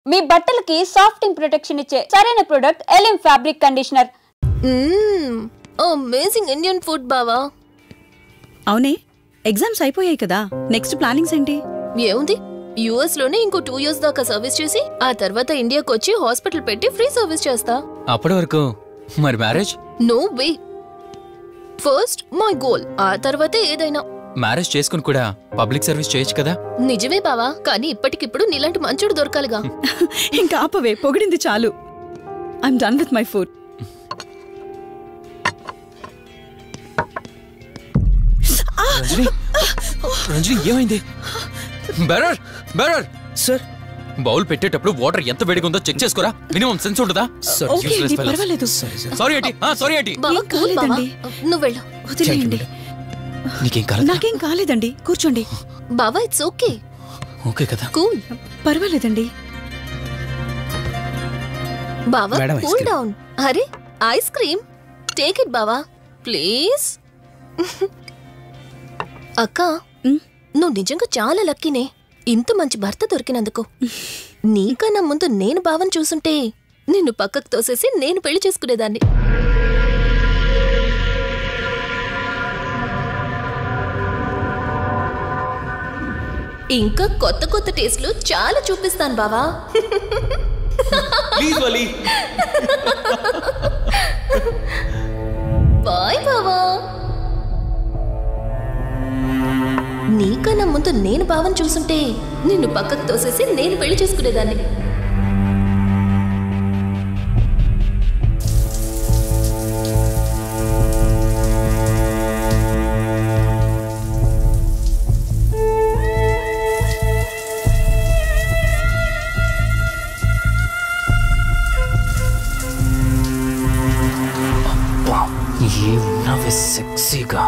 మీ బట్టలకి సాఫ్టింగ్ ప్రొటెక్షన్ ఇచ్చే సరైన ప్రొడక్ట్ ఎలిమ్ fabric conditioner. Amazing Indian food బావా. అవునే, ఎగ్జామ్స్ అయిపోయాయి కదా, నెక్స్ట్ ప్లానింగ్స్ ఏంటి? ఏముంది, యుఎస్ లోనే ఇంకో 2 years దాకా సర్వీస్ చేసి ఆ తర్వాత ఇండియాకి వచ్చి హాస్పిటల్ పెట్టి ఫ్రీ సర్వీస్ చేస్తా. అప్పటి వరకు మరి marriage? No way. First my goal, ఆ తర్వాతే ఏదైనా. మ్యారేజ్ చేసుకుని కూడా పబ్లిక్ సర్వీస్ చేయొచ్చు కదా. నిజమే బావా, కానీ ఇప్పటికిప్పుడు నీలాంటి మంచుడు దొరకాలిగా. ఇంకా ఆపవే, పొగిడింది చాలు. I'm done with my food. Ranjani ఏమైంది? బెరర్ బెరర్ సార్, బౌల్ పెట్టేటప్పుడు వాటర్ ఎంత వేడిగా ఉందో చెక్ చేసుకోరా. మినిమం సెన్స్ ఉంటుందా? పర్వాలేదు. సారీ ఏంటి? సారీ ఏంటి? బావా, కూల్ బావా, నువ్వు వెళ్ళు. వదిలేయండి. నీకేం కాలేదు? నాకేం కాలేదండి, కూర్చోండి. బావా, ఇట్స్ ఓకే. ఓకే కదా? కూల్. పర్వాలేదండి. బావా, కూల్ డౌన్. అరే, ఐస్ క్రీమ్ టేక్ ఇట్ బావా ప్లీజ్. అక్క, నువ్వు నిజంగా చాలా లక్కీనే, ఇంత మంచి భర్త దొరికినందుకు. నీకన్నా ముందు నేను బావని చూసుంటే నిన్ను పక్కకు తోసేసి నేను పెళ్లి చేసుకునేదాన్ని. ఇంకా కొత్త కొత్త టేస్ట్లు చాలా చూపిస్తాను బావా. బాయ్ బావా. నీకన్నా ముందు నేను బావని చూసుంటే నిన్ను పక్కకు తోసేసి నేను పెళ్లి చేసుకునేదాన్ని. ఏమున్నావే సెక్సీగా.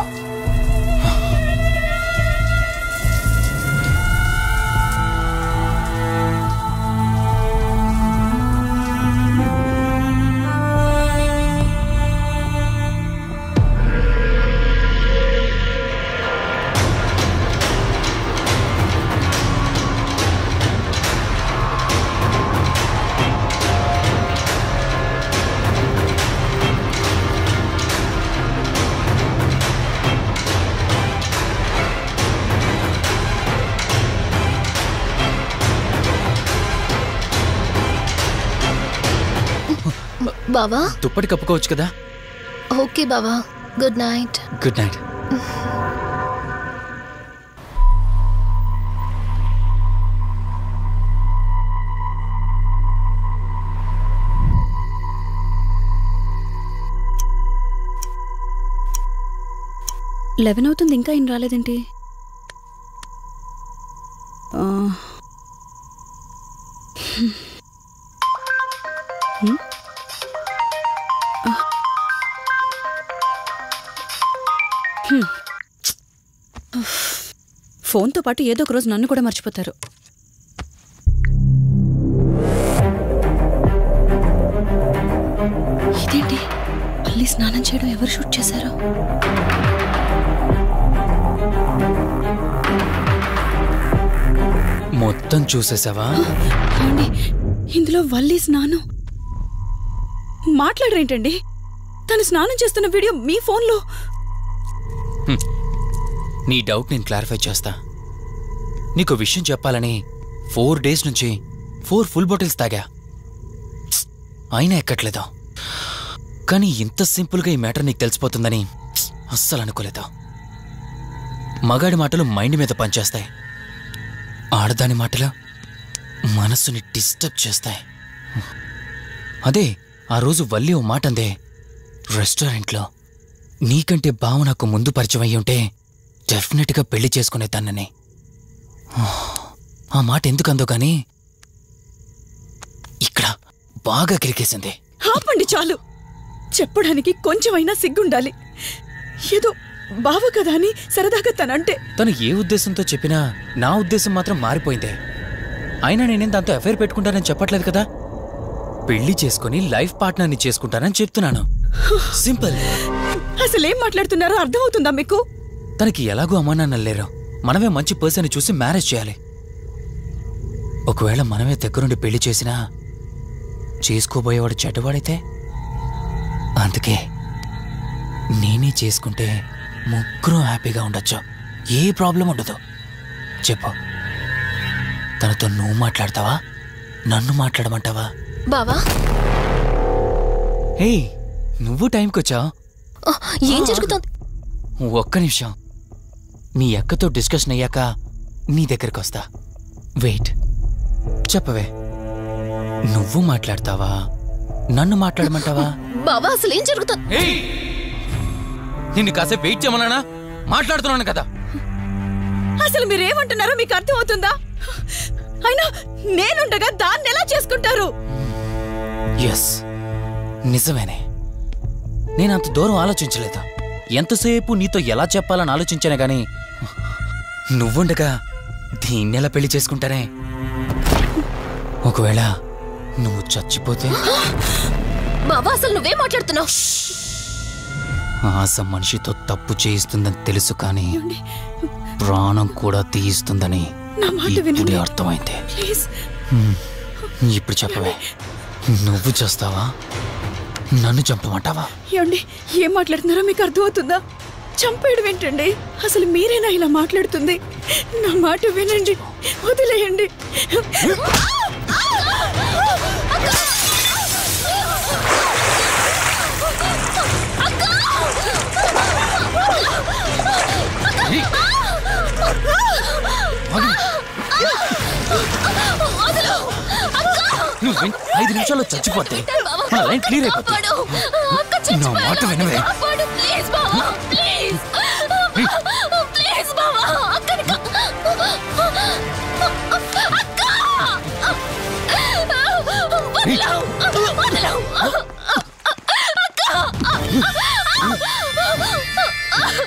బావా, దుప్పటి కప్పుకోవచ్చు కదా. ఓకే బావా, good night. Good night. Eleven అవుతుంది, ఇంకా ఏం రాలేదేంటి? ఫోన్తో పాటు ఏదో ఒక రోజు నన్ను కూడా మర్చిపోతారు. ఇదేంటి, మళ్ళీ స్నానం చేయడం ఎవరు షూట్ చేశారు? మొత్తం చూసేసావా? ఏమండి, ఇందులో వల్లి స్నానం మాట్లాడరేంటండి? తను స్నానం చేస్తున్న వీడియో మీ ఫోన్లో. నీ డౌట్ నేను క్లారిఫై చేస్తా. నీకు విషయం చెప్పాలని 4 days నుంచి 4 full bottles తాగా, అయినా ఎక్కట్లేదు. కానీ ఇంత సింపుల్గా ఈ మ్యాటర్ నీకు తెలిసిపోతుందని అస్సలు అనుకోలేదు. మగాడి మాటలు మైండ్ మీద పనిచేస్తాయి, ఆడదాని మాటలు మనస్సుని డిస్టర్బ్ చేస్తాయి. అదే ఆ రోజు వల్లి ఓ మాట అందే రెస్టారెంట్లో, నీకంటే బావ నాకు ముందు పరిచయం అయ్యి ఉంటే డెఫినెట్గా పెళ్లి చేసుకునేదాన్నని. ఆ మాట ఎందుకందో గానీ ఇక్కడ బాగా కిరికేసింది. ఆపండి చాలు, చెప్పడానికి కొంచెమైనా సిగ్గుండాలి. ఏదో బావ కదా అని సరదాగా తనంటే. తను ఏ ఉద్దేశంతో చెప్పినా నా ఉద్దేశం మాత్రం మారిపోయిందే. అయినా నేనేం దాంతో అఫైర్ పెట్టుకుంటానని చెప్పట్లేదు కదా, పెళ్లి చేసుకుని లైఫ్ పార్ట్నర్ని చేసుకుంటానని చెప్తున్నాను. సింపుల్. అసలేం మాట్లాడుతున్నారో అర్థమవుతుందా మీకు? తనకి ఎలాగూ అమ్మానాన్నలు లేరు, మనమే మంచి పర్సన్ చూసి మ్యారేజ్ చేయాలి. ఒకవేళ మనమే దగ్గరుండి పెళ్లి చేసినా చేసుకోబోయేవాడు చెడ్డవాడైతే? అందుకే నేనే చేసుకుంటే ముగ్గురు హ్యాపీగా ఉండొచ్చు, ఏ ప్రాబ్లం ఉండదు. చెప్పు, తనతో నువ్వు మాట్లాడతావా, నన్ను మాట్లాడమంటావా? బావా, హే, నువ్వు టైంకొచ్చావు. ఏం జరుగుతోంది? ఒక్క నిమిషం, నీ అక్కతో డిస్కషన్ అయ్యాక నీ దగ్గరికి వస్తా. వెయిట్, చెప్పవే, నువ్వు మాట్లాడతావా, నన్ను మాట్లాడమంటావా? బావా, అసలు ఏం జరుగుతుంది? నిన్ను కాసేపు వెయిట్ చేయమన్నానా? మాట్లాడుతున్నాను కదా. అసలు మీరేమంటున్నారో మీకు అర్థమవుతుందా? అయినా నేనుండగా దాన్ని ఎలా చేసుకుంటారు? ఎస్, నిజమేనే. నేనంత దూరం ఆలోచించలేదు. ఎంతసేపు నీతో ఎలా చెప్పాలని ఆలోచించానే గాని నువ్వుండగా దీన్నెలా పెళ్లి చేసుకుంటానే? ఒకవేళ నువ్వు చచ్చిపోతే? బావా, అసలు నువ్వేం మాట్లాడుతున్నావు? ఆశ మనిషితో తప్పు చేయిస్తుందని తెలుసు, కానీ ప్రాణం కూడా తీయిస్తుందని ఇప్పుడే అర్థమైంది. ఇప్పుడు చెప్పవే, నువ్వు చేస్తావా, నన్ను చంపమంటావా? ఏమండి, ఏం మాట్లాడుతున్నారో మీకు అర్థమవుతుందా? చంపేయడం ఏంటండి? అసలు మీరేనా ఇలా మాట్లాడుతుంది? నా మాట వినండి, వదిలేయండి. నువ్వు 5 నిమిషాల్లో చచ్చిపోతే మన లైన్ క్లియర్ అయిపోతుంది. నా మాట వినవే.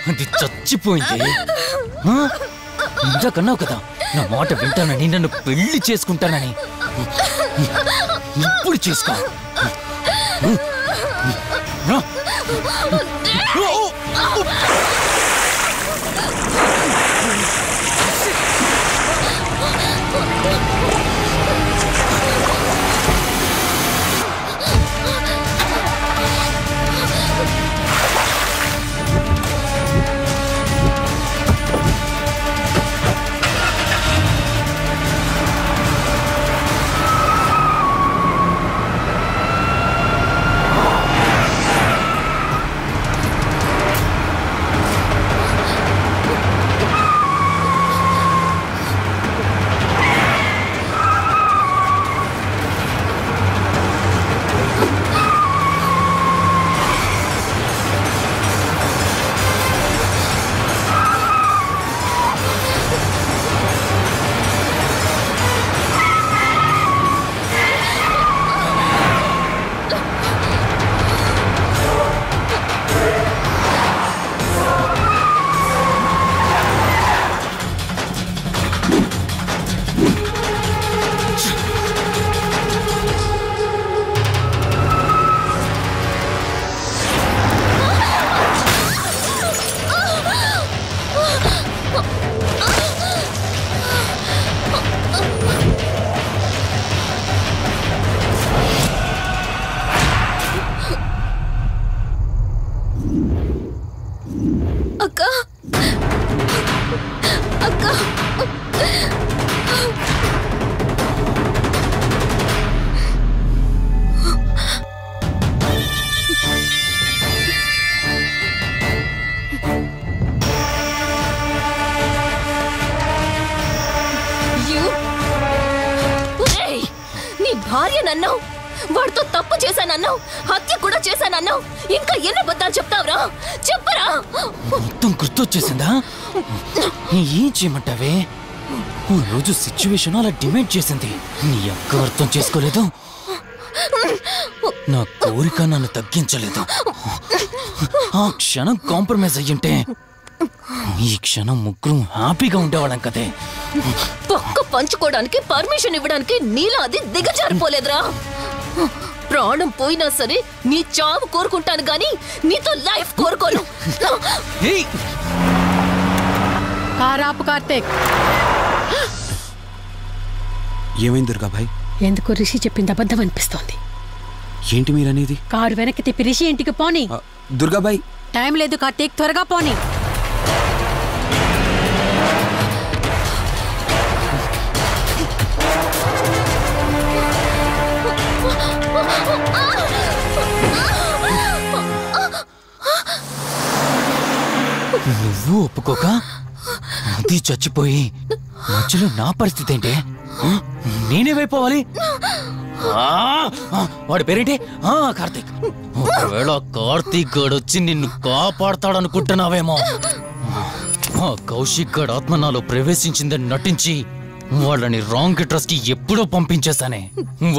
అది చచ్చిపోయింది. ఇంతకన్నావు కదా నా మాట వింటానని, నన్ను పెళ్లి చేసుకుంటానని. ఇప్పుడు చేసుకో. భార్యనన్నావు, వాడితో తప్పు చేశానన్నావు, హత్య కూడా చేశానన్నావు. ఇంకా ఎన్ని అబద్ధాలు చెప్తావురా? చెప్పరా? మొత్తం గుర్తొచ్చేసిందా? ఏం చేయమంటావే? ఓ రోజు సిచ్యువేషన్ అలా డిమాండ్ చేసింది. నీ అక్క అర్థం చేసుకోలేదు, నా కోరిక నన్ను తగ్గించలేదు. ఆ క్షణం కాంప్రమైజ్ అయ్యుంటే ఈ క్షణం ముగ్గురు హ్యాపీగా ఉండేవాళ్ళం కదే. పక్క పంచుకోవడానికి పర్మిషన్ ఇవ్వడానికి నీలా అది దిగజారిపోలేదురా. ప్రాణం పోయినా సరే నీ చావు కోరుకుంటాను గాని నీతో లైఫ్ కోరుకోను. కారాపు కార్తీక్, ఏమైంది దుర్గాబాయ్? ఎందుకో రిషి చెప్పింది అబద్ధం అనిపిస్తోంది. ఏంటి మీరనేది? కారు వెనక్కి తిప్పి రిషి ఇంటికి పోని. దుర్గాబాయ్ టైం లేదు కార్తీక్, త్వరగా పోని. నువ్వు ఒప్పుకోక అది చచ్చిపోయి మధ్యలో నా పరిస్థితి ఏంటి? నేనేమైపోవాలి? వాడి పేరేంటి? కార్తీక్. ఒకవేళ కార్తీక్ గడు వచ్చి నిన్ను కాపాడతాడనుకుంటున్నావేమో. కౌశిక్ గడ్ ఆత్మ నాలో ప్రవేశించిందని నటించి వాళ్ళని రాంగ్ అడ్రస్ కి ఎప్పుడో పంపించేశానే.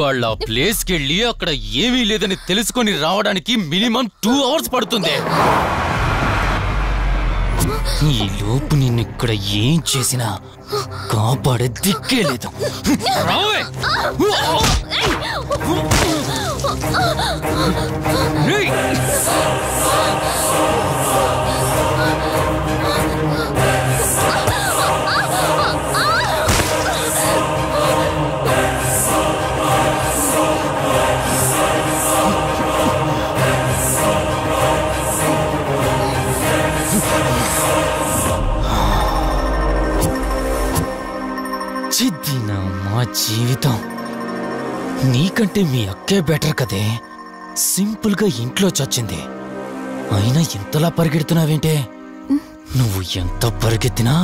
వాళ్ళ ప్లేస్ కి వెళ్ళి అక్కడ ఏమీ లేదని తెలుసుకొని రావడానికి మినిమం 2 hours పడుతుంది. ఈ లోపు నిన్ను ఇక్కడ ఏం చేసినా కాపాడే దిక్కే లేదు. చిద్దినా మా జీవితం. నీకంటే మీ అక్కే బెటర్ కదే. సింపుల్ గా ఇంట్లో చచ్చింది, అయినా ఇంతలా పరిగెడుతున్నావేంటే? నువ్వు ఎంత పరిగెత్తినా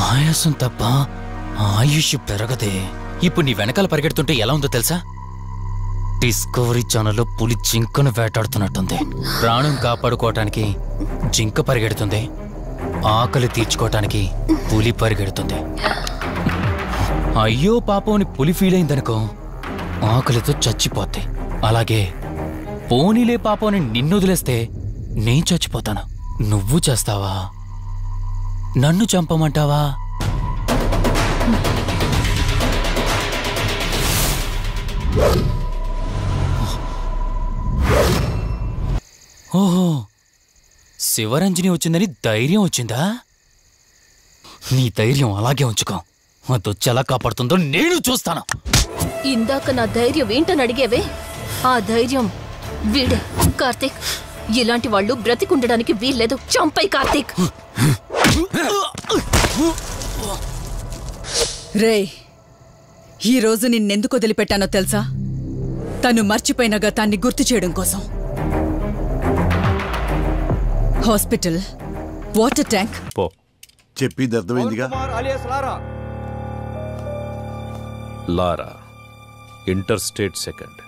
ఆయాసం తప్ప ఆయుష్ పెరగదే. ఇప్పుడు నీ వెనకాల పరిగెడుతుంటే ఎలా ఉందో తెలుసా? డిస్కవరీ ఛానల్లో పులి జింకను వేటాడుతున్నట్టుంది. ప్రాణం కాపాడుకోవటానికి జింక పరిగెడుతుంది, ఆకలి తీర్చుకోవటానికి పులి పరిగెడుతుంది. అయ్యో పాపం అని పులి ఫీల్ అయిందనుకో, ఆకలితో చచ్చిపోద్ది. అలాగే పోనీలే పాపం అని నిన్ను వదిలేస్తే నేను చచ్చిపోతాను. నువ్వు చేస్తావా? నన్ను చంపమంటావా? ఓహో, శివరంజని వచ్చిందని ధైర్యం వచ్చిందా? నీ ధైర్యం అలాగే ఉంచుకో. అదొచ్చి ఎలా కాపాడుతుందో నేను చూస్తాను. ఇందాక నా ధైర్యం ఏంటని అడిగేవే, ఆ ధైర్యం వీడే. కార్తీక్, ఇలాంటి వాళ్ళు బ్రతికుండడానికి వీల్లేదు. చంపై కార్తీక్. రే, ఈరోజు నిన్నెందుకు వదిలిపెట్టానో తెలుసా? తను మర్చిపోయిన గతాన్ని గుర్తు చేయడం కోసం. Hospital, water tank. పో, చెప్పి అర్థమైందిగా. లారా, ఇంటర్ స్టేట్ సెకండ్.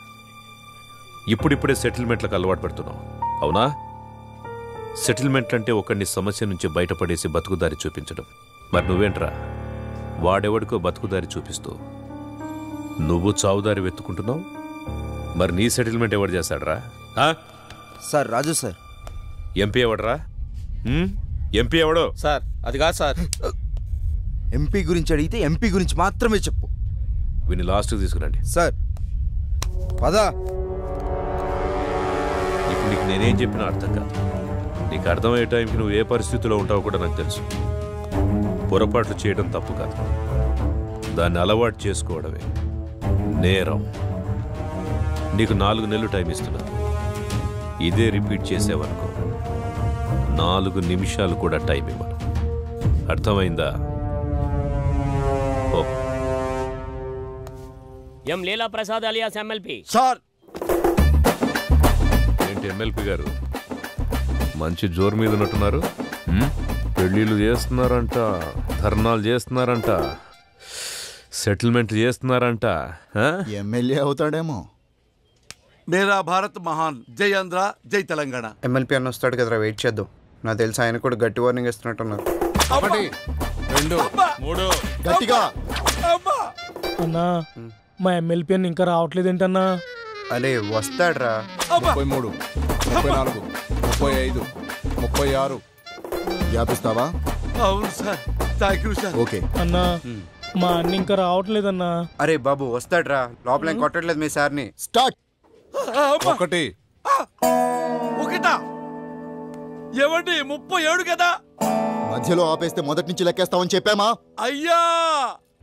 ఇప్పుడిప్పుడే సెటిల్మెంట్లకు అలవాటు పెడుతున్నావు, అవునా? సెటిల్మెంట్ అంటే ఒకడిని సమస్య నుంచి బయటపడేసి బతుకుదారి చూపించడం. మరి నువ్వేంట్రా, వాడెవడికో బతుకుదారి చూపిస్తూ నువ్వు చావుదారి వెతుకుంటున్నావు. మరి నీ సెటిల్మెంట్ ఎవడు చేశాడ్రా? సార్ రాజు సార్. ఎంపీ ఎవడరా? ఎంపీ ఎవడో? సార్ అది కాదు సార్. ఎంపీ గురించి అడిగితే ఎంపీ గురించి మాత్రమే చెప్పు. వీని లాస్ట్కి తీసుకురండి. సార్ పదా. ఇప్పుడు నీకు నేనేం చెప్పినా అర్థం కాదు. నీకు అర్థమయ్యే టైంకి నువ్వు ఏ పరిస్థితిలో ఉంటావో కూడా నాకు తెలుసు. పొరపాట్లు చేయడం తప్పు కాదు, దాన్ని అలవాటు చేసుకోవడమే నేరం. నీకు 4 నెలలు టైం ఇస్తున్నా. ఇదే రిపీట్ చేసేవనుకో 4 నిమిషాలు కూడా టైం ఇవ్వను. అర్థమైందా? ఓ ఎం లీలా ప్రసాద్ అలియాస్ ఎమ్మెల్పీ. సార్ ఏంటి ఎమ్మెల్పీ గారు, మంచి జోరు మీద ఉన్నట్టున్నారు. పెళ్ళిళ్ళు చేస్తున్నారంట, ధర్నాలు చేస్తున్నారంట, సెటిల్మెంట్ చేస్తున్నారంట. ఎమ్మెల్యే అవుతాడేమో. మేరా భారత్ మహాన్, జై ఆంధ్ర, జై తెలంగాణ. ఎమ్మెల్పీ అన్న వస్తాడు కదరా, వెయిట్ చేద్దాం. నాకు తెలిసి ఆయన కూడా గట్టి వార్నింగ్ ఇస్తున్నట్టున్నారు. 1, 2, 3 గట్టిగా. అన్నా, మా ఎమ్మెల్పీ అని ఇంకా రావట్లేదేంటన్నా? అరే వస్తాడ్రా. 33, 34, 35, 36. వ్యాపిస్తావా? అవును sir, thank you sir. Okay అన్నా, మా అన్న ఇంకా రావట్లేదన్నా. అరే బాబు వస్తాడ్రా, లోపల ఏం కొట్టట్లేదు మీ సార్ని. స్టార్ట్. 1 ఒకటా? ఏమండి 37 కదా? మధ్యలో ఆపేస్తే మొదటి నుంచి లెక్కేస్తామని చెప్పామా? అయ్యా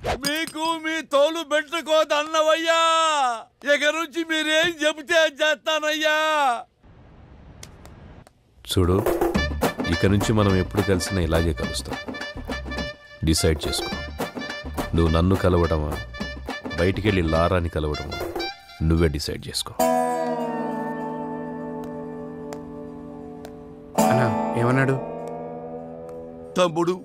మీకు మీ తోలు పెట్టుకోదన్నవయ్యా. ఇక నుంచి మీరేం చెబితే చేస్తానయ్యా. చూడు, ఇక నుంచి మనం ఎప్పుడు కలిసినా ఇలాగే కలుస్తాం. డిసైడ్ చేసుకో. నువ్వు నన్ను కలవడమా, బయటికెళ్ళి లారాని కలవడమా, నువ్వే డిసైడ్ చేసుకో. అన్నా ఏమన్నాడు? తమ్ముడు,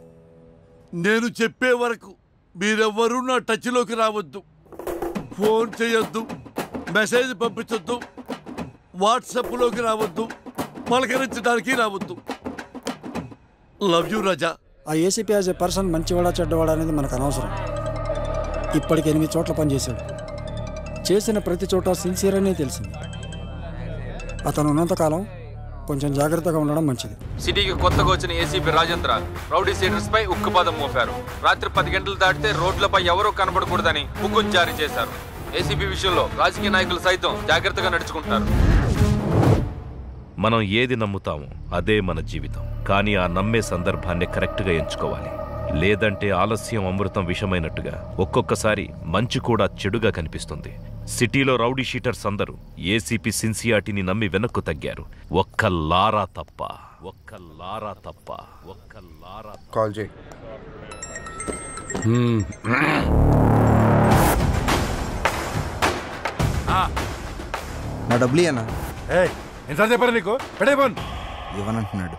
నేను చెప్పే వరకు మీరెవ్వరూ నా టచ్లోకి రావద్దు. ఫోన్ చేయొద్దు, మెసేజ్ పంపించొద్దు, వాట్సాప్లోకి రావద్దు, పలకరించడానికి రావద్దు. లవ్ యూ రాజా. ఆ ఏసీపీ యాజ్ ఎ పర్సన్ మంచివాడా చెడ్డవాడా అనేది మనకు అనవసరం. ఇప్పటికి 8 చోట్ల పనిచేశాడు. చేసిన ప్రతి చోట సిన్సియర్ అనే తెలిసింది. అతను ఉన్నంతకాలం కొంచెం జాగ్రత్తగా ఉండడం మంచిది. సిటీకి కొత్తగా వచ్చిన ఏసీపీ రాజేంద్ర రౌడీ సీడర్స్ పై ఉక్కుపాదం మోపారు. రాత్రి 10 గంటలు దాటితే రోడ్లపై ఎవరూ కనబడకూడదని హుకుం జారీ చేశారు. ఏసీపీ విషయంలో రాజకీయ నాయకులు సైతం జాగ్రత్తగా నడుచుకుంటారు. మనం ఏది నమ్ముతామో అదే మన జీవితం. కానీ ఆ నమ్మే సందర్భాన్ని కరెక్ట్గా ఎంచుకోవాలి. లేదంటే ఆలస్యం అమృతం విషమైనట్టుగా ఒక్కొక్కసారి మంచి కూడా చెడుగా కనిపిస్తుంది. సిటీలో రౌడీ షీటర్స్ అందరూ ఏసీపీ సిన్సియారిటీని నమ్మి వెనక్కు తగ్గారు. ఒక్క లారా తప్ప. కాల్ చేయి. నా డబ్బులు అన్నా. ఎంత చెప్పారు నీకు? పెడే ఫోన్ ఇవ్వనంటున్నాడు.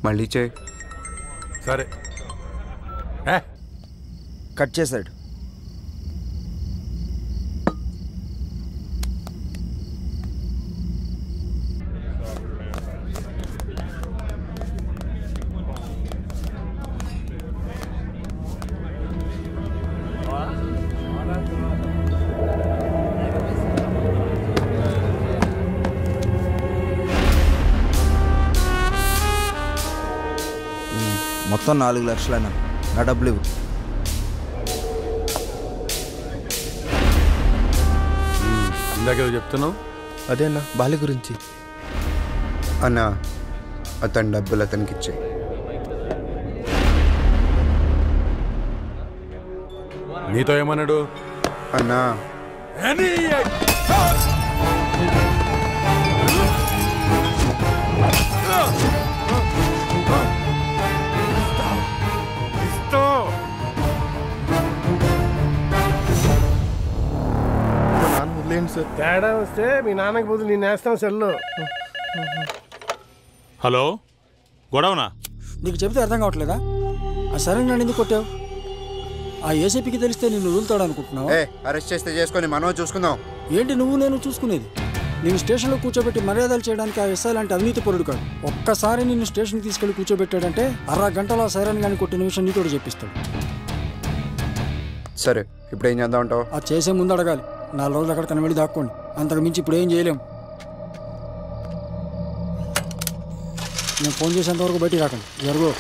మళ్ళీ చేయి. సరే, కట్ చేశాడు. మొత్తం 4 లక్షలన్నా. నా డబ్బులు ఇవ్వు. ఇందాక చెప్తున్నావు అదే అన్న, బాలి గురించి. అన్నా అతని డబ్బులు అతనికి ఇచ్చేయి. నీతో ఏమన్నాడు? అన్నా తేడా వస్తే మీ నాన్నకి బదులు నేను వేస్తాం సెల్లు. హలో, గొడవనా? నీకు చెబితే అర్థం కావట్లేదా? ఆ సరే నన్ను ఎందుకు కొట్టావు? ఆ ఏసీపీకి తెలిస్తే నిన్ను వదులుతాడు అనుకుంటున్నావు? అరెస్ట్ చేస్తే చేసుకొని మనం చూసుకుందాం. ఏంటి నువ్వు నేను చూసుకునేది? నేను స్టేషన్లో కూర్చోబెట్టి మర్యాదలు చేయడానికి ఆ ఎస్ఐ లాంటి అవినీతి పరుడు కాదు. ఒక్కసారి నిన్ను స్టేషన్కి తీసుకెళ్లి కూర్చోబెట్టాడంటే 1/2 గంటలో సైరన్ గాని కొట్టిన విషయం నీతో చెప్పిస్తాడు. సరే, ఇప్పుడు ఏం చేద్దాం అంటావు? అది చేసే ముందు అడగాలి. 4 రోజులు అక్కడ కనబడి దాక్కోండి. అంతకు మించి ఇప్పుడు ఏం చేయలేం. నేను ఫోన్ చేసేంత వరకు బయటికి రాకండి. జరుగు.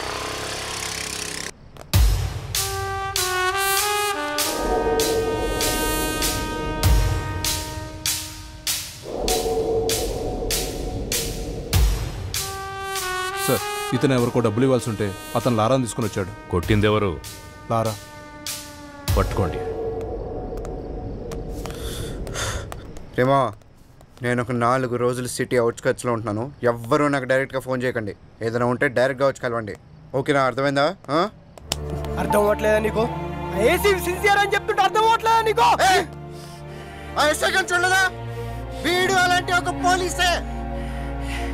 సార్, ఇతను ఎవరికో డబ్బులు ఇవ్వాల్సి ఉంటే అతను లారాని తీసుకుని వచ్చాడు. కొట్టిందెవరు? లారా. పట్టుకోండి. రేమా, నేను ఒక 4 రోజులు సిటీ అవుట్స్కట్స్లో ఉంటున్నాను. ఎవ్వరూ నాకు డైరెక్ట్గా ఫోన్ చేయకండి. ఏదైనా ఉంటే డైరెక్ట్గా వచ్చి కలవండి. ఓకేనా? అర్థమైందా? అర్థం అవ్వట్లేదా నీకు? సిన్సియర్ అని చెప్తుంటే అర్థం అవ్వట్లేదా నీకు? చూడలేదా? వీడు అలాంటి ఒక పోలీసే.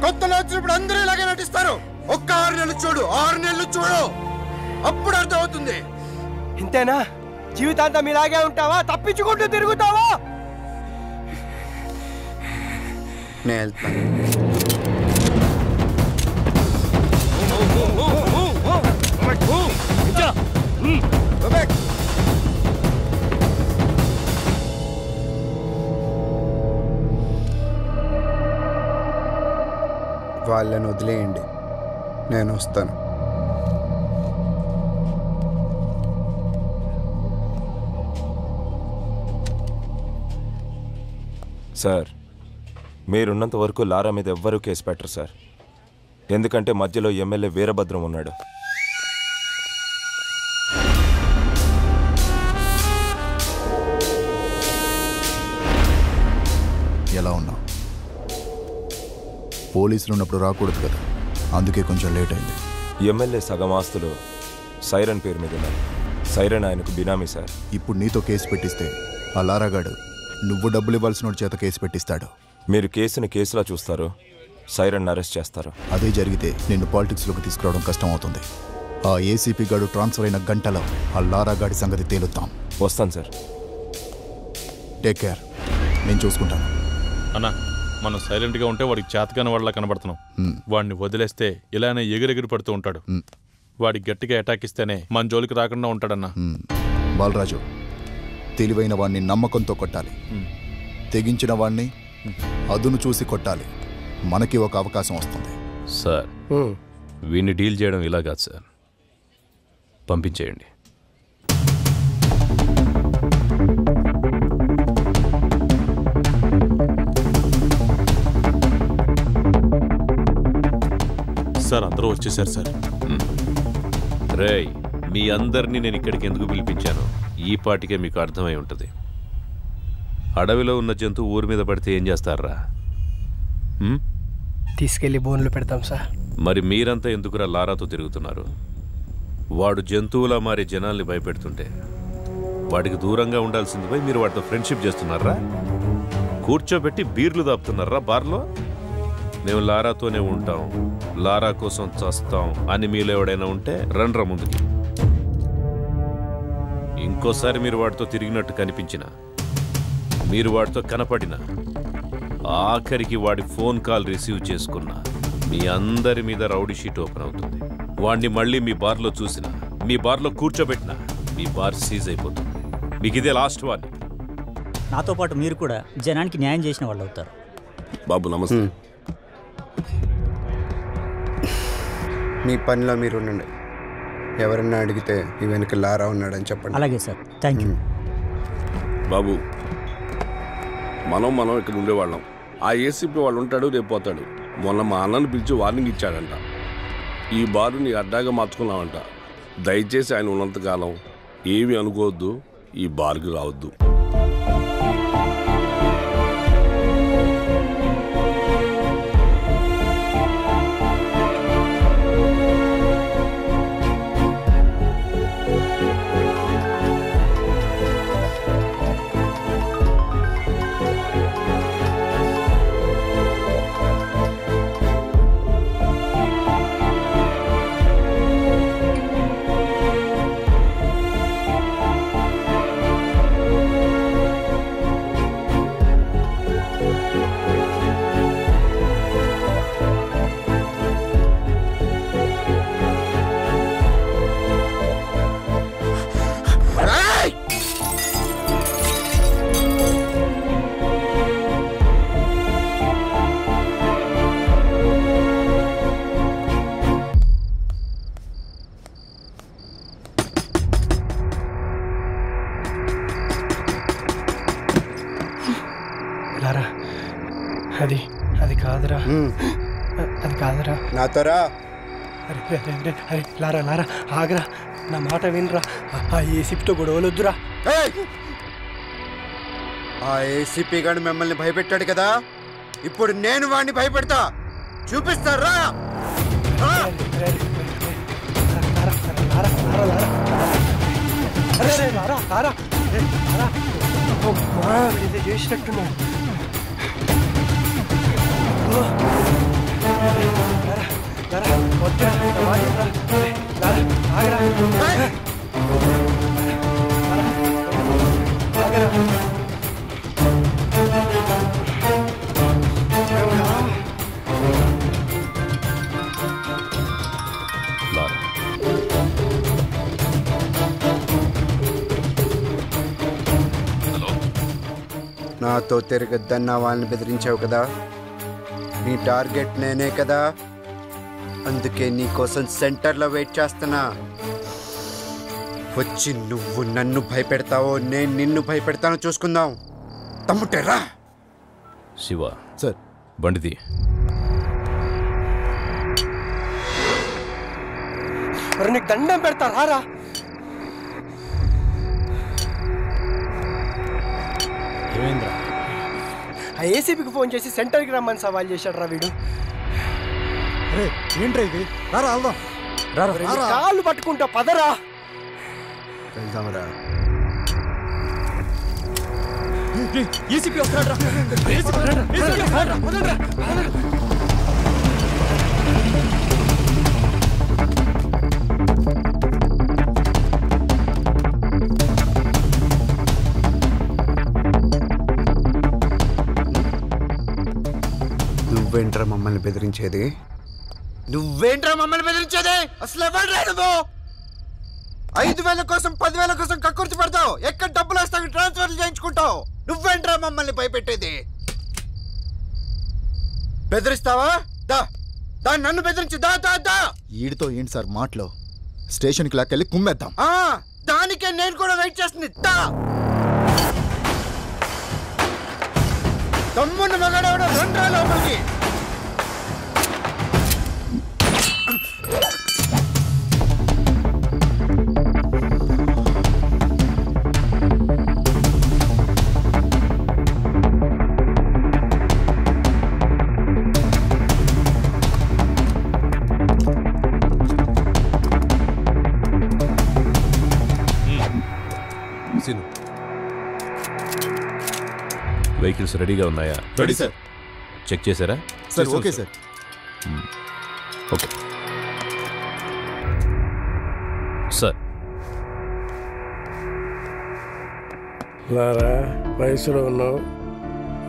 కొత్తలో వచ్చినప్పుడు అందరూ ఇలాగే నటిస్తారు. ఒక్క 6 నెలలు చూడు, 6 నెలలు చూడు, అప్పుడు అర్థం అవుతుంది. ఇంతేనా? జీవితాంతం ఇలాగే ఉంటావా? తప్పించుకుంటూ తిరుగుతావా? నేను వెళ్తాను. వాళ్ళని వదిలేయండి, నేను వస్తాను. సార్, మీరున్నంత వరకు లారా మీద ఎవ్వరూ కేసు పెట్టరు సార్. ఎందుకంటే మధ్యలో ఎమ్మెల్యే వీరభద్రం ఉన్నాడు. ఎలా ఉన్నావు? పోలీసులు ఉన్నప్పుడు రాకూడదు కదా, అందుకే కొంచెం లేట్ అయింది. ఎమ్మెల్యే సగం ఆస్తులు సైరన్ పేరు మీద ఉన్నాయి. సైరన్ ఆయనకు బినామీ సార్. ఇప్పుడు నీతో కేసు పెట్టిస్తే ఆ లారాగాడు నువ్వు డబ్బులు ఇవ్వాల్సిన చేత కేసు పెట్టిస్తాడు. మీరు కేసుని కేసులా చూస్తారు, సైరన్ అరెస్ట్ చేస్తారు. అదే జరిగితే నిన్ను పాలిటిక్స్లోకి తీసుకురావడం కష్టం అవుతుంది. ఆ ఏసీపీ గాడు ట్రాన్స్ఫర్ అయిన గంటలో ఆ లారాగాడి సంగతి తేలుతాం. వస్తాను సార్. టేక్ కేర్, నేను చూసుకుంటాను. అన్నా, మనం సైలెంట్గా ఉంటే వాడికి చేతకాని వాళ్ళ కనబడుతున్నాం. వాడిని వదిలేస్తే ఇలానే ఎగిరెగిరి పడుతూ ఉంటాడు. వాడికి గట్టిగా అటాక్ ఇస్తేనే మన జోలికి రాకుండా ఉంటాడన్నా. బాలరాజు, తెలివైన వాడిని నమ్మకంతో కొట్టాలి, తెగించిన వాడిని అదును చూసి కొట్టాలి. మనకి ఒక అవకాశం వస్తుంది. సార్, వీడిని డీల్ చేయడం ఇలా కాదు సార్, పంపించేయండి. సార్, అందరూ వచ్చేసారు సార్. రేయ్, మీ అందరినీ నేను ఇక్కడికి ఎందుకు పిలిపించాను ఈ పాటికే మీకు అర్థమై ఉంటుంది. అడవిలో ఉన్న జంతువు ఊరి మీద పడితే ఏం చేస్తారా? తీసుకెళ్లి బోన్లు పెడతాం సార్. మరి మీరంతా ఎందుకురా లారాతో తిరుగుతున్నారు? వాడు జంతువులా మారి జనాల్ని భయపెడుతుంటే వాడికి దూరంగా ఉండాల్సింది పోయి మీరు వాడితో ఫ్రెండ్షిప్ చేస్తున్నారా? కూర్చోబెట్టి బీర్లు దాపుతున్నారా బార్లో? మేము లారాతోనే ఉంటాం, లారా కోసం చస్తాం అని మీలో ఎవడైనా ఉంటే రండ్రా ముందుకి. ఇంకోసారి మీరు వాడితో తిరిగినట్టు కనిపించిన, మీరు వాడితో కనపడిన, ఆఖరికి వాడి ఫోన్ కాల్ రిసీవ్ చేసుకున్నా మీ అందరి మీద రౌడీ షీట్ ఓపెన్ అవుతుంది. వాడిని మళ్ళీ మీ బార్లో చూసిన, మీ బార్లో కూర్చోబెట్టిన, మీ బార్ సీజ్ అయిపోతుంది. మీకు ఇదే లాస్ట్ వార్నింగ్. నాతో పాటు మీరు కూడా జనానికి న్యాయం చేసిన వాళ్ళు అవుతారు. బాబు నమస్తే. మీ పనిలో మీరు ఉండండి. ఎవరన్నా అడిగితే ఈ వెనక లారా ఉన్నాడని చెప్పండి. అలాగే సార్, థ్యాంక్ యూ. బాబు, మనం ఇక్కడ ఉండేవాళ్ళం. ఆ ఏసీపీ వాళ్ళు ఉంటాడు, రేపు పోతాడు. మొన్న మా అన్నను పిలిచి వార్నింగ్ ఇచ్చాడంట. ఈ బారుని అడ్డాగా మార్చుకున్నామంట. దయచేసి ఆయన ఉన్నంతకాలం ఏమీ అనుకోవద్దు, ఈ బార్కి రావద్దు. అది కాదురా, అది కాదురా. నాతోరా. అరే లారా లారా, ఆగరా, నా మాట వినరా. ఆ ఏసీపీతో గొడవలొద్దురా. ఆ ఏసీపీ గారు మిమ్మల్ని భయపెట్టాడు కదా, ఇప్పుడు నేను వాడిని భయపెడతా. చూపిస్తారా? చేసినట్టున్నాడు. నాతో తిరగద్దన్న వాళ్ళని బెదిరించావు కదా, నీ టార్గెట్ నేనే కదా, అందుకే నీకోసం సెంటర్లో వెయిట్ చేస్తున్నా. వచ్చి నువ్వు నన్ను భయపెడతావో నేను నిన్ను భయపెడతానో చూసుకుందాం. తమ్ముటేరా. శివ సార్, బండిది. మరి నీకు దండం పెడతారా? ఆ ఏసీపీకి ఫోన్ చేసి సెంటర్కి రమ్మని సవాల్ చేశాడు రా వీడు. ఏంట్రా ఇది? రారా వెళ్దాం. కాళ్ళు పట్టుకుంటా పదరా. వెళ్దామరా. ఏసీపీ వస్తాడు. నువ్వేంట్రా మమ్మల్ని బెదిరించేది? అసలు ఎవడ్రా నువ్వు? 5,000 కోసం 10,000 కోసం కక్కుర్తి పడతావు. ఎక్కడ డబ్బులు వస్తావు ట్రాన్స్ఫర్లు చేయించుకుంటావు. నువ్వేంట్రా మమ్మల్ని భయపెట్టేది? బెదిరిస్తావా? దా నన్ను బెదిరించి దా. ఈడితో ఏంటి సార్ మాటలో? స్టేషన్కి లాక్కెళ్ళి కుమ్మేద్దాం. దానికే నేను కూడా వెయిట్ చేస్తుంది. తమ్ముడిని మగాడవడ రండ్రా లోపలికి. వెహికల్స్ రెడీగా ఉన్నాయా? Ready sir. చెక్ చేశారా? Sir okay sir. Okay sir. Lara, వయసులో ఉన్నావు,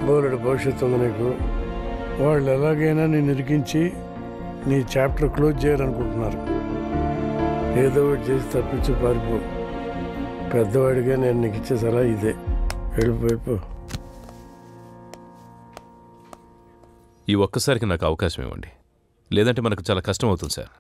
బోలెడు భవిష్యత్తు ఉంది నీకు. వాళ్ళు ఎలాగైనా నేను ఇరికించి నీ చాప్టర్ క్లోజ్ చేయాలనుకుంటున్నారు. ఏదో ఒకటి చేసి తప్పించి పారిపో. పెద్దవాడిగా నేను నీకు ఇచ్చే సలహా ఇదే. వెళ్ళిపో. ఈ ఒక్కసారికి నాకు అవకాశం ఇవ్వండి, లేదంటే మనకు చాలా కష్టం అవుతుంది sir.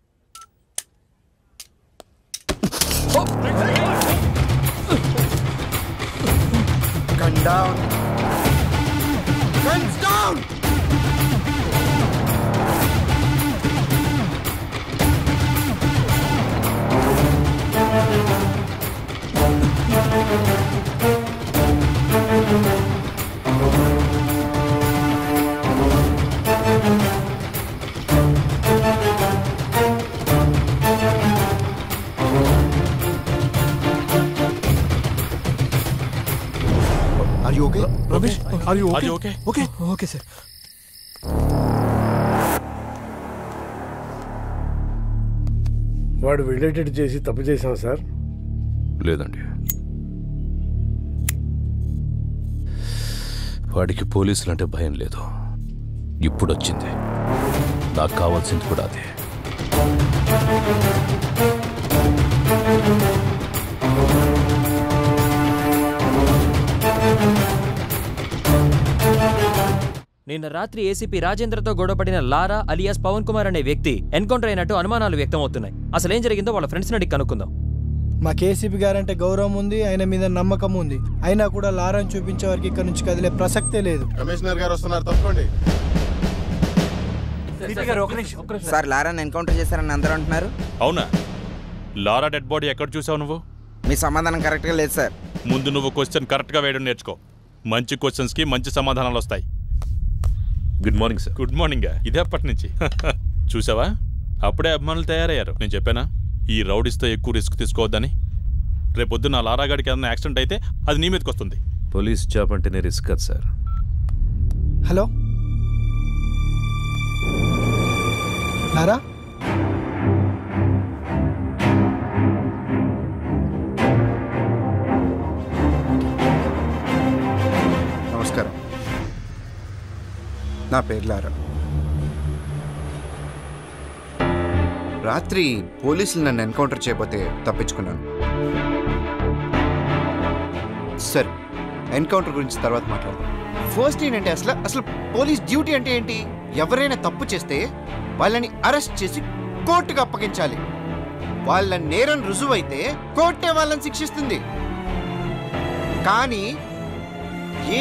Are you okay? Ramesh, are you okay? Are you okay? Okay. Okay, sir. వాడు రిలేటెడ్ చేసి తప్పు చేశాం సార్. లేదండి, వాడికి పోలీసులు అంటే భయం లేదు. ఇప్పుడు వచ్చింది. నాకు కావాల్సింది కూడా అదే. నిన్న రాత్రి ఏసీపీ రాజేంద్రతో గొడవపడిన లారా అలియాస్ పవన్ కుమార్ అనే వ్యక్తి ఎన్కౌంటర్ అయినట్టు అనుమానాలు వ్యక్తమవుతున్నాయి. అసలు ఏం జరిగిందో వాళ్ళ ఫ్రెండ్స్ అడిగి కనుక్కుందాం. మా కేసీపీ గారంటే గౌరవం ఉంది, ఆయన మీద నమ్మకం ఉంది. అయినా కూడా లారాను చూపించే వారికి ఇక్కడ నుంచి కదిలే ప్రసక్తే లేదు. కమిషనర్ గారు వస్తున్నారు, తప్పండి. సార్, లారాని ఎన్కౌంటర్ చేశారని అందరూ అంటున్నారు. అవునా? లారా డెడ్ బాడీ ఎక్కడ చూసావు నువ్వు? మీ సమాధానం కరెక్ట్గా లేదు సార్. ముందు నువ్వు క్వశ్చన్ కరెక్ట్గా వేయడం నేర్చుకో. మంచి క్వశ్చన్స్కి మంచి సమాధానాలు వస్తాయి. Good morning sir. Good morning. ఇదే అప్పటి నుంచి చూసావా, అప్పుడే అభిమానులు తయారయ్యారు. నేను చెప్పానా ఈ రౌడీస్తో ఎక్కువ రిస్క్ తీసుకోవద్దని? రేపొద్దున లారాగాడికి ఏదైనా యాక్సిడెంట్ అయితే అది నీ మీదకి వస్తుంది. పోలీస్ జాబ్ అంటేనే రిస్క్ కదా సార్. హలో లారా, నమస్కారం. నా పేరు లారా. రాత్రి పోలీసులు నన్ను ఎన్కౌంటర్ చేయబోతే తప్పించుకున్నాను. సరే, ఎన్కౌంటర్ గురించి తర్వాత మాట్లాడదాం. ఫస్ట్ ఏంటంటే అసలు పోలీస్ డ్యూటీ అంటే ఏంటి? ఎవరైనా తప్పు చేస్తే వాళ్ళని అరెస్ట్ చేసి కోర్టుకు అప్పగించాలి. వాళ్ళ నేరం రుజువైతే కోర్టే వాళ్ళని శిక్షిస్తుంది. కానీ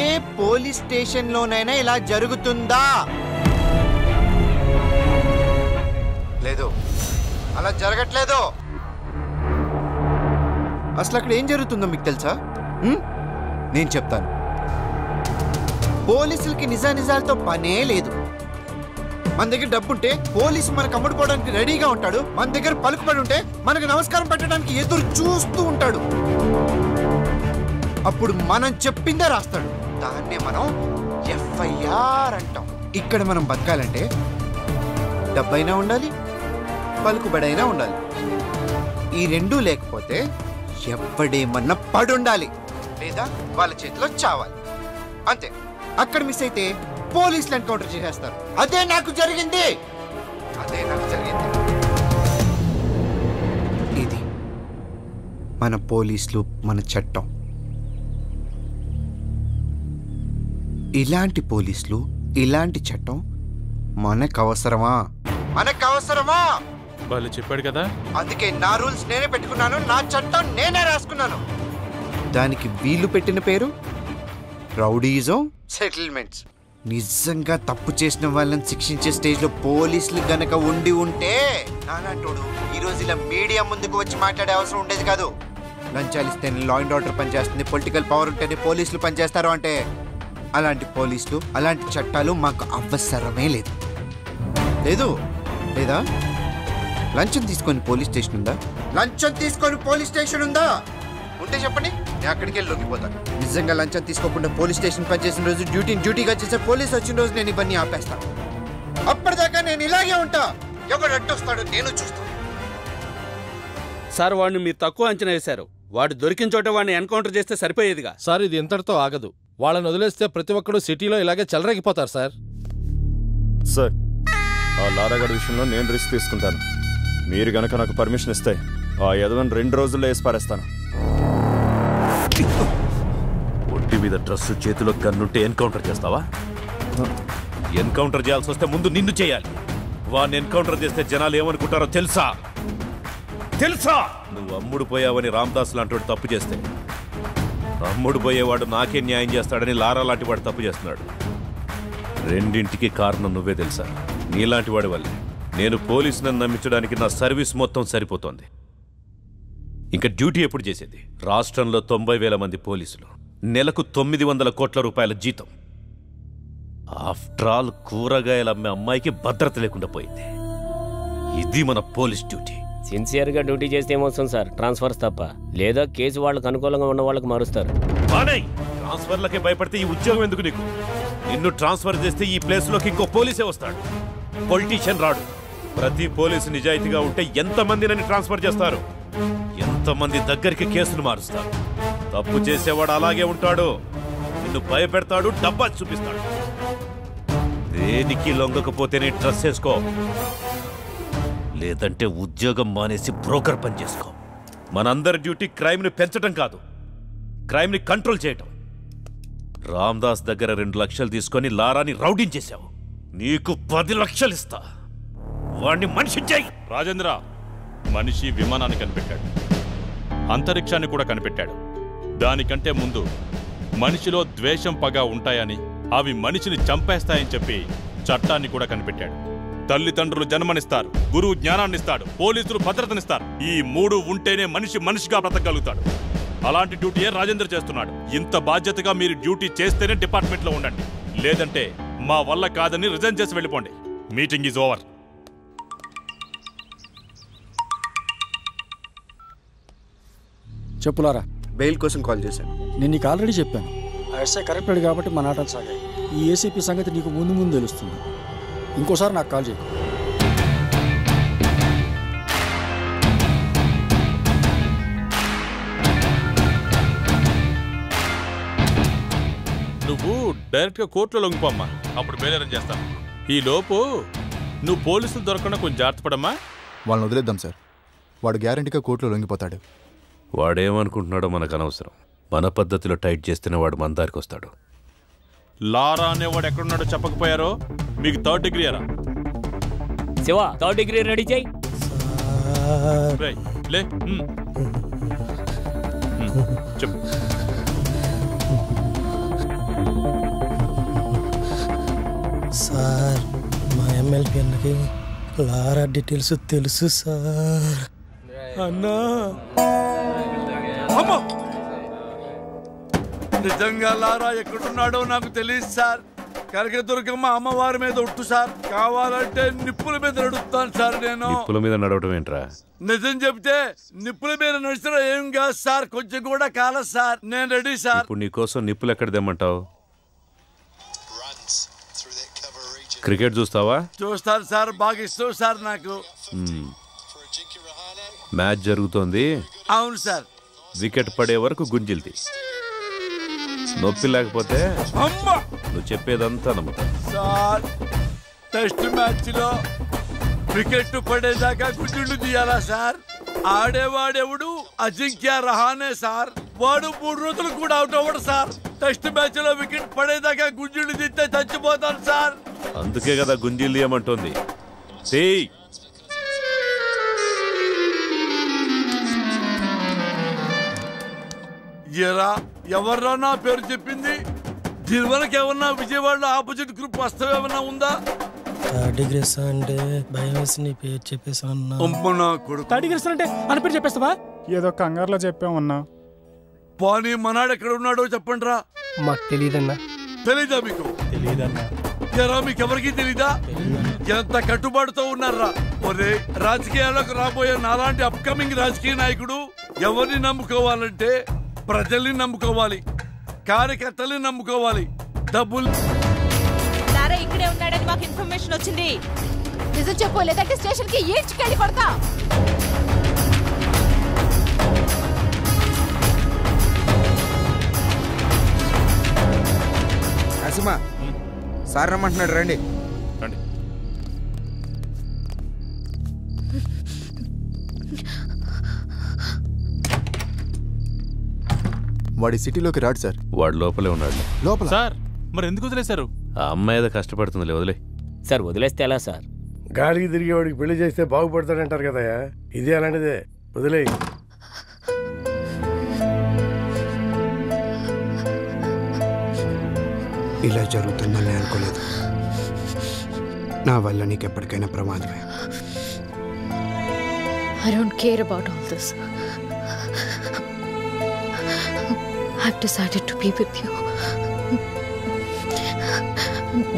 ఏ పోలీస్ స్టేషన్లోనైనా ఇలా జరుగుతుందా? లేదు, అలా జరగట్లేదు. అసలు అక్కడ ఏం జరుగుతుందో మీకు తెలుసా? నేను చెప్తాను. పోలీసులకి నిజానిజాలతో పనే లేదు. మన దగ్గర డబ్బుంటే పోలీసు మనకు అమ్ముడుపోవడానికి రెడీగా ఉంటాడు. మన దగ్గర పలుకుబడి ఉంటే మనకు నమస్కారం పెట్టడానికి ఎదురు చూస్తూ ఉంటాడు. అప్పుడు మనం చెప్పిందే రాస్తాడు. దాన్నే మనం ఎఫ్ఐఆర్ అంటాం. ఇక్కడ మనం బతకాలంటే డబ్బైనా ఉండాలి, పలుకుబడైనా ఉండాలి. ఈ రెండూ లేకపోతే ఎవడేమన్నా పడుండాలి, లేదా వాళ్ళ చేతిలో చావాలి. అంతే. అక్కడ మిస్ అయితే పోలీసులు ఎన్కౌంటర్ చేసేస్తారు. అదే నాకు జరిగింది. ఇది మన పోలీసులు, మన చట్టం. ఇలాంటి పోలీసులు, ఇలాంటి చట్టం మనకు అవసరమా? వాళ్ళు చెప్పాడు కదా. అందుకే నా రూల్స్ నేనే పెట్టుకున్నాను, నా చట్టం నేనే రాసుకున్నాను. దానికి వీళ్ళు పెట్టిన పేరు రౌడీజం సెటిల్మెంట్స్. నిజంగా తప్పు చేసిన వాళ్ళని శిక్షించే స్టేజ్ లో పోలీసులు గనక ఉండి ఉంటే నానాటోడు ఈ రోజు ఇలా మీడియా ముందుకు వచ్చి మాట్లాడే అవసరం ఉండేది కాదు. లంచాలు ఇస్తేనే లా అండ్ ఆర్డర్ పనిచేస్తుంది, పొలిటికల్ పవర్ ఉంటేనే పోలీసులు పనిచేస్తారు అంటే అలాంటి పోలీసులు, అలాంటి చట్టాలు మాకు అవసరమే లేదు. లేదా? లంచం తీసుకొని పోలీస్ స్టేషన్ ఉందా? ఉంటే చెప్పండి, నేను అక్కడికి వెళ్ళి లొంగిపోతాను. నిజంగా లంచం తీసుకోకుండా పోలీస్ స్టేషన్ పనిచేసిన రోజు డ్యూటీగా చేసే పోలీస్ వచ్చిన రోజు నేను ఇవన్నీ ఆపేస్తాను. అప్పటిదాకా నేను ఇలాగే ఉంటా. ఎవడు అడ్డొస్తాడో నేను చూస్తాను. సార్, వాడిని మీరు తక్కువ అంచనా వేశారు. వాడు దొరికిన చోట వాడిని ఎన్కౌంటర్ చేస్తే సరిపోయేదిగా. సార్, ఇది ఇంతటితో ఆగదు. వాళ్ళని వదిలేస్తే ప్రతి ఒక్కడు సిటీలో ఇలాగే చెలరేగిపోతారు సార్. సార్, ఆ లారాగడ్ విషయంలో నేను రిస్క్ తీసుకుంటాను. మీరు గనక నాకు పర్మిషన్ ఇస్తే ఆ యదవని 2 రోజుల్లో వేసి పారేస్తాను. ఒంటి మీద డ్రెస్, చేతిలో గన్నుంటే ఎన్కౌంటర్ చేస్తావా? ఎన్కౌంటర్ చేయాల్సి వస్తే ముందు నిన్ను చేయాలి. వాడిని ఎన్కౌంటర్ చేస్తే జనాలు ఏమనుకుంటారో తెలుసా? నువ్వు అమ్ముడు పోయావని రామదాస్ లాంటి తప్పు చేస్తే అమ్ముడు పోయేవాడు నాకే న్యాయం చేస్తాడని లారా లాంటి వాడు తప్పు చేస్తున్నాడు. రెండింటికి కారణం నువ్వే తెలుసా? నీలాంటి వాడి వల్లే నేను పోలీసులను నమ్మించడానికి నా సర్వీస్ మొత్తం సరిపోతోంది. ఇంకా డ్యూటీ ఎప్పుడు చేసేది? రాష్ట్రంలో 90,000 మంది పోలీసులు, నెలకు 900 కోట్ల రూపాయల జీతం. ఆఫ్టర్ ఆల్ కూరగాయలు అమ్మే అమ్మాయికి భద్రత లేకుండా పోయింది. ఇది మన పోలీస్ డ్యూటీ. సిన్సియర్గా డ్యూటీ చేస్తే ఏమొస్తుంది సార్? ట్రాన్స్ఫర్స్ తప్ప. లేదా కేసు వాళ్ళకి అనుకూలంగా ఉన్న వాళ్ళకి మారుస్తారు. ట్రాన్స్ఫర్లకే భయపడితే ఈ ఉద్యోగం ఎందుకు నీకు? నిన్ను ట్రాన్స్ఫర్ చేస్తే ఈ ప్లేస్లోకి ఇంకో పోలీసే వస్తాడు, పొలిటీషియన్ రాడు. ప్రతి పోలీసు నిజాయితీగా ఉంటే ఎంతమందినని ట్రాన్స్ఫర్ చేస్తారు, ఎంతమంది దగ్గరికి కేసులు మారుస్తారు. తప్పు చేసేవాడు అలాగే ఉంటాడు. నిన్ను భయపెడతాడు, డబ్బా చూపిస్తాడు. దేనికి లొంగకపోతేనే డ్రెస్ వేసుకో, లేదంటే ఉద్యోగం మానేసి బ్రోకర్ పని చేసుకో. మనందరి డ్యూటీ క్రైమ్ని పెంచడం కాదు, క్రైమ్ని కంట్రోల్ చేయటం. రామ్దాస్ దగ్గర 2 లక్షలు తీసుకొని లారాని రౌడీని చేశావు. నీకు 10 లక్షలు ఇస్తా. వాడిని మనిషి చేయి. రాజేంద్ర, మనిషి విమానాన్ని కనిపెట్టాడు, అంతరిక్షాన్ని కూడా కనిపెట్టాడు. దానికంటే ముందు మనిషిలో ద్వేషం, పగ ఉంటాయని, అవి మనిషిని చంపేస్తాయని చెప్పి చట్టాన్ని కూడా కనిపెట్టాడు. తల్లిదండ్రులు జన్మనిస్తారు, గురువు జ్ఞానాన్నిస్తాడు, పోలీసులు భద్రతనిస్తారు. ఈ 3 ఉంటేనే మనిషి మనిషిగా బ్రతకగలుగుతాడు. అలాంటి డ్యూటీయే రాజేంద్ర చేస్తున్నాడు. ఇంత బాధ్యతగా మీరు డ్యూటీ చేస్తేనే డిపార్ట్మెంట్లో ఉండండి, లేదంటే మా వల్ల కాదని రిజైన్ చేసి వెళ్ళిపోండి. Meeting is over. చెప్పులారా, బెయిల్ కోసం కాల్ చేశాను. నేను నీకు ఆల్రెడీ చెప్పాను. ఆ ఎస్ఐ కరెక్టెడ్ కాబట్టి మా నాటలు సాగాయి. ఈ ఏసీపీ సంగతి నీకు ముందు తెలుస్తుంది. ఇంకోసారి నాకు కాల్ చేయకు. నువ్వు డైరెక్ట్గా కోర్టులో లొంగిపోమ్మా, అప్పుడు బేలేరం చేస్తాను. ఈ లోపు నువ్వు పోలీసులు దొరకకుండా కొంచెం జాగ్రత్త పడమ్మా. వాళ్ళని వదిలేద్దాం సార్, వాడు గ్యారంటీగా కోర్టులో లొంగిపోతాడు. వాడేమనుకుంటున్నాడో మనకు అనవసరం. మన పద్ధతిలో టైట్ చేస్తేనే వాడు మన దారికి వస్తాడు. లారా అనేవాడు ఎక్కడున్నాడో చెప్పకపోయారో మీకు 3rd డిగ్రీ అరా? శివ, 3rd డిగ్రీ రెడీ చేయి. లే చెప్పు. సార్, మా ఎమ్మెల్యే అన్నకి లారా డీటెయిల్స్ తెలుసు సార్. అన్నా నిజంగా లారా ఎక్కడున్నాడో నాకు తెలియదు సార్. కనకదుర్గమ్మ అమ్మవారి మీద ఒట్టు సార్. కావాలంటే నిప్పుల మీద నడుస్తాను సార్. నేను నిప్పుల మీద నడవటం ఏంట్రా? నిజం చెప్తే నిప్పుల మీద నడిచిన ఏం కాదు సార్, కొంచెం కూడా కాలేదు సార్. నేను రెడీ సార్. ఇప్పుడు నీకోసం నిప్పులు ఎక్కడ తెమ్మంటావు? క్రికెట్ చూస్తావా? చూస్తాను సార్, బాగా ఇష్టం సార్ నాకు. మ్యాచ్ జరుగుతోంది. అవును సార్. వికెట్ పడే వరకు గుంజిల్ది. నొప్పి లేకపోతే నువ్వు చెప్పేదంతా నమ్ముతా. సార్ టెస్ట్ మ్యాచ్ లో వికెట్ పడేదాకా గుంజుళ్ళు తీయాలా సార్? ఆడేవాడెవడు? అజింక్య రహానే సార్. వాడు 3 రోజులు కూడా అవుట్ అవ్వడు సార్. టెస్ట్ మ్యాచ్ లో వికెట్ పడేదాకా గుంజుళ్ళు తీస్తే చచ్చిపోతాను సార్. అందుకే కదా గుంజిల్ తీయమంటోంది. ఎవర్రా నా పేరు చెప్పింది? దీని వరకు ఏమన్నా విజయవాడలో ఆపోజిట్ గ్రూప్ వస్తాం ఏమన్నా ఉందా? తాడిగ్రెస్ అంటే భయం వేసి నీ పేరు చెప్పేసాను. తాడిగ్రెస్ అంటే అని పేరు చెప్పేస్తావా? ఏదో కంగారులో చెప్పామన్నా. పోనీ మనాడు ఎక్కడ ఉన్నాడో చెప్పండి రా. మాకు తెలియదన్నా. తెలీదా మీకు? తెలియదన్నా. ఎరా మీకెవరికి తెలీదా? ఎంత కట్టుబాటుతో ఉన్నారా? ఒరే రాజకీయాలకు రాబోయే నాలాంటి అప్కమింగ్ రాజకీయ నాయకుడు ఎవరిని నమ్ముకోవాలంటే ప్రజల్ని నమ్ముకోవాలి, కార్యకర్తల్ని నమ్ముకోవాలి. డబ్బులు ఇక్కడే ఉన్నాడని మాకు ఇన్ఫర్మేషన్ వచ్చింది. నిజం చెప్పు, లేదంటే స్టేషన్ కి ఈడ్చుకెళ్ళి కొడతా. నరసింహ సార్ రమ్మంటున్నాడు, రండి. వాడి సిటీలోకి రాడు సార్. వాడు లోపలే ఉన్నాడు. లోపల సార్ మరి ఎందుకు వదిలేశారు? ఆ అమ్మాయి ఏదో కష్టపడుతుంది, వదిలే. సార్ వదిలేస్తే ఎలా సార్? గాలికి తిరిగి వాడికి పెళ్లి చేస్తే బాగుపడతాడంటారు కదా. ఇది అలాంటిదే, వదిలే. ఇలా జరుగుతుందని అనుకోలేదు. నా వల్ల నీకు ఎప్పటికైనా ప్రమాదమే. I don't care about all this. I've decided to be with you.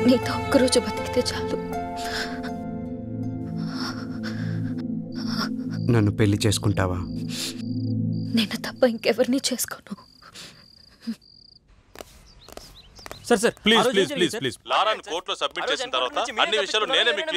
నీతో ఒక్కరోజు బతికితే చాలు. నన్ను పెళ్లి చేసుకుంటావా? నేను తప్ప ఇంకెవరిని చేసుకోను. Sir please please please please లారాను కోర్టులో సబ్మిట్ చేసిన తర్వాత అన్ని విషయాలు నేనే మీకు